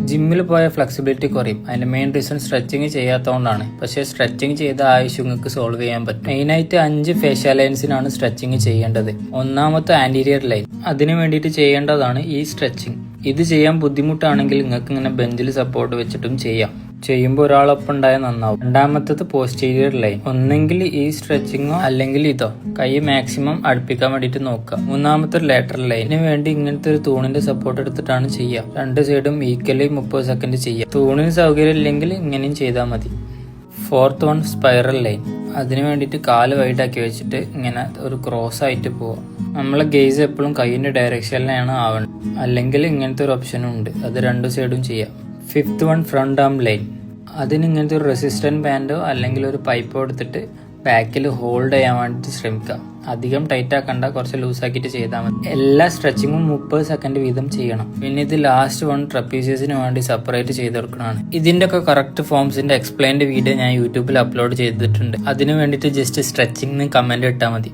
ജിമ്മിൽ പോയ ഫ്ലെക്സിബിലിറ്റി കുറയും. അതിന്റെ മെയിൻ റീസൺ സ്ട്രെച്ചിങ് ചെയ്യാത്തതുകൊണ്ടാണ്. പക്ഷേ സ്ട്രെച്ചിങ് ചെയ്ത ആ ഇഷ്യൂ നിങ്ങൾക്ക് സോൾവ് ചെയ്യാൻ പറ്റും. മെയിനായിട്ട് 5 ഫേഷ്യൽ ലൈൻസിനാണ് സ്ട്രെച്ചിങ് ചെയ്യേണ്ടത്. ഒന്നാമത്തെ ആന്റീരിയർ ലൈൻ. അതിന് വേണ്ടിയിട്ട് ചെയ്യേണ്ടതാണ് ഈ സ്ട്രെച്ചിങ്. ഇത് ചെയ്യാൻ ബുദ്ധിമുട്ടാണെങ്കിൽ നിങ്ങൾക്ക് ഇങ്ങനെ ബെഞ്ചിൽ സപ്പോർട്ട് വെച്ചിട്ടും ചെയ്യാം. ചെയ്യുമ്പോൾ ഒരാളൊപ്പം ഉണ്ടായാൽ നന്നാവും. രണ്ടാമത്തത് പോസ്റ്റീരിയർ ലൈൻ. ഒന്നെങ്കിൽ ഈ സ്ട്രെച്ചിങ്ങോ അല്ലെങ്കിൽ ഇതോ. കൈ മാക്സിമം അടുപ്പിക്കാൻ വേണ്ടിയിട്ട് നോക്കുക. മൂന്നാമത്തെ ലാറ്ററൽ ലൈനിന് വേണ്ടി ഇങ്ങനത്തെ ഒരു തൂണിന്റെ സപ്പോർട്ട് എടുത്തിട്ടാണ് ചെയ്യുക. രണ്ട് സൈഡും ഈക്വലി 30 സെക്കൻഡ് ചെയ്യുക. തൂണിന് സൗകര്യം ഇല്ലെങ്കിൽ ഇങ്ങനെയും ചെയ്താൽ മതി. Fourth one spiral line. അതിന് വേണ്ടിയിട്ട് കാല് വൈഡാക്കി വെച്ചിട്ട് ഇങ്ങനെ ഒരു ക്രോസ് ആയിട്ട് പോവുക. നമ്മളെ ഗേസ് എപ്പോഴും കൈയിന്റെ ഡയറക്ഷനിലാണ് ആവേണ്ടത്. അല്ലെങ്കിൽ ഇങ്ങനത്തെ ഒരു ഓപ്ഷനും ഉണ്ട്. അത് രണ്ട് സൈഡും ചെയ്യാം. Fifth one front arm line. അതിന് ഇങ്ങനത്തെ ഒരു റെസിസ്റ്റന്റ് ബാൻഡോ അല്ലെങ്കിൽ ഒരു പൈപ്പോ എടുത്തിട്ട് ബാക്കിൽ ഹോൾഡ് ചെയ്യാൻ വേണ്ടിയിട്ട് ശ്രമിക്കുക. അധികം ടൈറ്റ് ആക്കണ്ട, കുറച്ച് ലൂസാക്കിയിട്ട് ചെയ്താൽ മതി. എല്ലാ സ്ട്രെച്ചിങ്ങും 30 സെക്കൻഡ് വീതം ചെയ്യണം. പിന്നെ ഇത് ലാസ്റ്റ് വൺ ട്രപ്പീസിയസിന് വേണ്ടി സെപ്പറേറ്റ് ചെയ്തെടുക്കണതാണ്. ഇതിന്റെ ഒക്കെ കറക്റ്റ് ഫോംസിന്റെ എക്സ്പ്ലെയിൻഡ് വീഡിയോ ഞാൻ യൂട്യൂബിൽ അപ്ലോഡ് ചെയ്തിട്ടുണ്ട്. അതിന് വേണ്ടിയിട്ട് ജസ്റ്റ് സ്ട്രെച്ചിങ് കമന്റ് ഇട്ടാൽ മതി.